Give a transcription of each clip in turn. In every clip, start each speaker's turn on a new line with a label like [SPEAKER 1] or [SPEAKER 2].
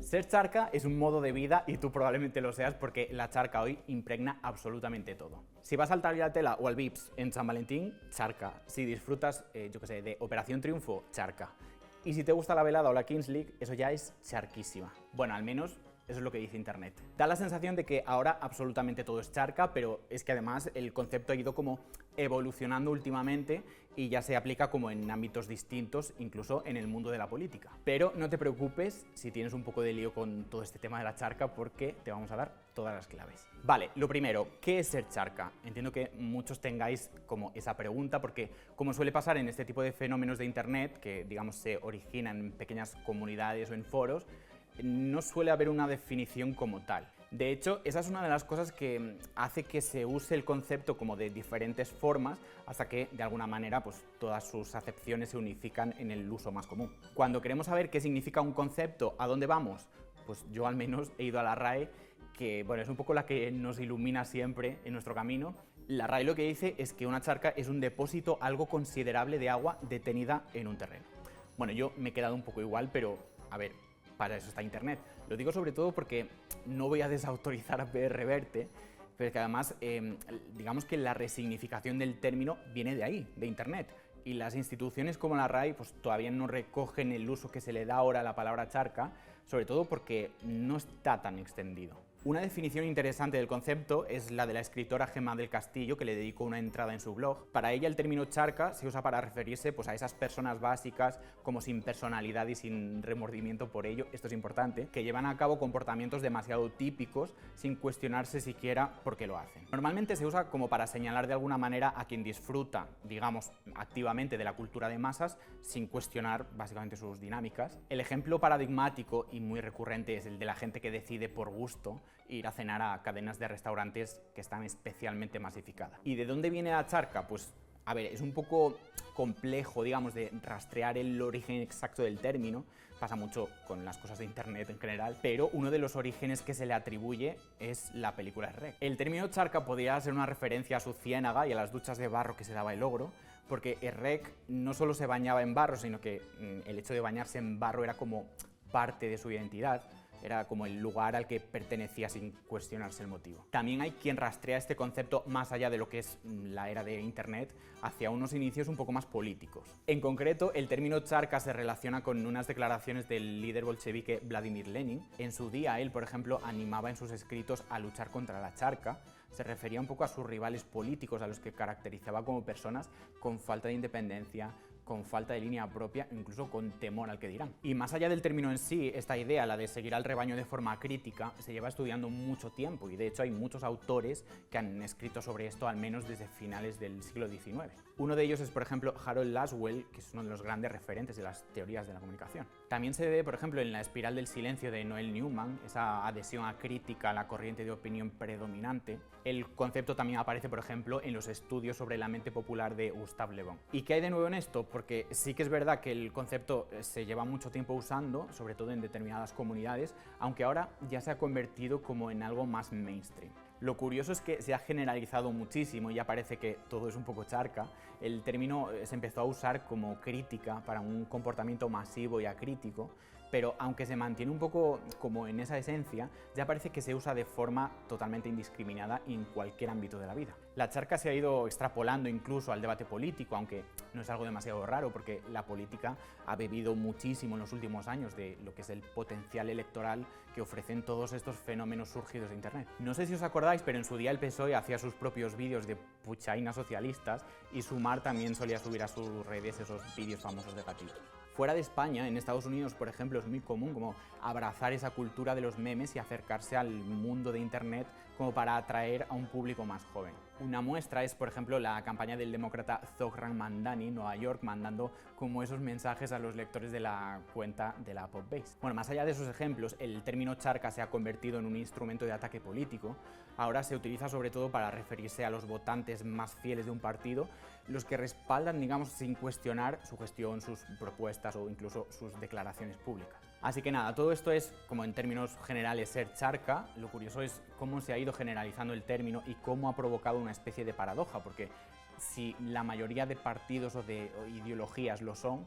[SPEAKER 1] Ser charca es un modo de vida y tú probablemente lo seas porque la charca hoy impregna absolutamente todo. Si vas al Tagliatella o al Vips en San Valentín, charca. Si disfrutas, yo qué sé, de Operación Triunfo, charca. Y si te gusta la velada o la Kings League, eso ya es charquísima. Bueno, al menos eso es lo que dice Internet. Da la sensación de que ahora absolutamente todo es charca, pero es que además el concepto ha ido como evolucionando últimamente y ya se aplica como en ámbitos distintos, incluso en el mundo de la política. Pero no te preocupes si tienes un poco de lío con todo este tema de la charca, porque te vamos a dar todas las claves. Vale, lo primero, ¿qué es ser charca? Entiendo que muchos tengáis como esa pregunta, porque como suele pasar en este tipo de fenómenos de Internet, que digamos se originan en pequeñas comunidades o en foros, no suele haber una definición como tal. De hecho, esa es una de las cosas que hace que se use el concepto como de diferentes formas hasta que, de alguna manera, pues todas sus acepciones se unifican en el uso más común. Cuando queremos saber qué significa un concepto, ¿a dónde vamos? Pues yo al menos he ido a la RAE, que bueno, es un poco la que nos ilumina siempre en nuestro camino. La RAE lo que dice es que una charca es un depósito algo considerable de agua detenida en un terreno. Bueno, yo me he quedado un poco igual, pero a ver, para eso está Internet. Lo digo sobre todo porque no voy a desautorizar a PR Reverte, pero que además, digamos que la resignificación del término viene de ahí, de Internet. Y las instituciones como la RAE pues, todavía no recogen el uso que se le da ahora a la palabra charca, sobre todo porque no está tan extendido. Una definición interesante del concepto es la de la escritora Gemma del Castillo, que le dedicó una entrada en su blog. Para ella el término charca se usa para referirse pues, a esas personas básicas, como sin personalidad y sin remordimiento por ello, esto es importante, que llevan a cabo comportamientos demasiado típicos sin cuestionarse siquiera por qué lo hacen. Normalmente se usa como para señalar de alguna manera a quien disfruta, digamos, activamente de la cultura de masas sin cuestionar básicamente sus dinámicas. El ejemplo paradigmático y muy recurrente es el de la gente que decide por gusto ir a cenar a cadenas de restaurantes que están especialmente masificadas. ¿Y de dónde viene la charca? Pues, a ver, es un poco complejo, digamos, de rastrear el origen exacto del término. Pasa mucho con las cosas de Internet en general, pero uno de los orígenes que se le atribuye es la película Shrek. El término charca podría ser una referencia a su ciénaga y a las duchas de barro que se daba el ogro, porque Shrek no solo se bañaba en barro, sino que el hecho de bañarse en barro era como parte de su identidad. Era como el lugar al que pertenecía sin cuestionarse el motivo. También hay quien rastrea este concepto más allá de lo que es la era de Internet, hacia unos inicios un poco más políticos. En concreto, el término charca se relaciona con unas declaraciones del líder bolchevique Vladimir Lenin. En su día, él, por ejemplo, animaba en sus escritos a luchar contra la charca. Se refería un poco a sus rivales políticos, a los que caracterizaba como personas con falta de independencia, con falta de línea propia, incluso con temor al que dirán. Y más allá del término en sí, esta idea, la de seguir al rebaño de forma crítica, se lleva estudiando mucho tiempo y de hecho hay muchos autores que han escrito sobre esto al menos desde finales del siglo XIX. Uno de ellos es, por ejemplo, Harold Laswell, que es uno de los grandes referentes de las teorías de la comunicación. También se ve, por ejemplo, en La espiral del silencio de Noel Newman, esa adhesión acrítica a la corriente de opinión predominante. El concepto también aparece, por ejemplo, en los estudios sobre la mente popular de Gustave Le Bon. ¿Y qué hay de nuevo en esto? Porque sí que es verdad que el concepto se lleva mucho tiempo usando, sobre todo en determinadas comunidades, aunque ahora ya se ha convertido como en algo más mainstream. Lo curioso es que se ha generalizado muchísimo y ya parece que todo es un poco charca. El término se empezó a usar como crítica para un comportamiento masivo y acrítico, pero aunque se mantiene un poco como en esa esencia, ya parece que se usa de forma totalmente indiscriminada en cualquier ámbito de la vida. La charca se ha ido extrapolando incluso al debate político, aunque no es algo demasiado raro porque la política ha bebido muchísimo en los últimos años de lo que es el potencial electoral que ofrecen todos estos fenómenos surgidos de Internet. No sé si os acordáis, pero en su día el PSOE hacía sus propios vídeos de puchainas socialistas y Sumar también solía subir a sus redes esos vídeos famosos de gatitos. Fuera de España, en Estados Unidos, por ejemplo, es muy común como abrazar esa cultura de los memes y acercarse al mundo de Internet como para atraer a un público más joven. Una muestra es, por ejemplo, la campaña del demócrata Zohran Mamdani en Nueva York, mandando como esos mensajes a los lectores de la cuenta de la Popbase. Bueno, más allá de esos ejemplos, el término charca se ha convertido en un instrumento de ataque político. Ahora se utiliza sobre todo para referirse a los votantes más fieles de un partido, los que respaldan, digamos, sin cuestionar su gestión, sus propuestas o incluso sus declaraciones públicas. Así que nada, todo esto es, como en términos generales, ser charca. Lo curioso es cómo se ha ido generalizando el término y cómo ha provocado una especie de paradoja, porque si la mayoría de partidos o de ideologías lo son,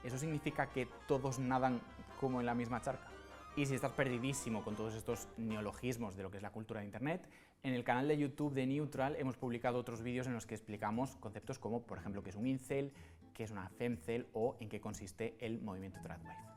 [SPEAKER 1] ¿eso significa que todos nadan como en la misma charca? Y si estás perdidísimo con todos estos neologismos de lo que es la cultura de Internet, en el canal de YouTube de Neutral hemos publicado otros vídeos en los que explicamos conceptos como, por ejemplo, qué es un incel, qué es una femcel o en qué consiste el movimiento Tradwife.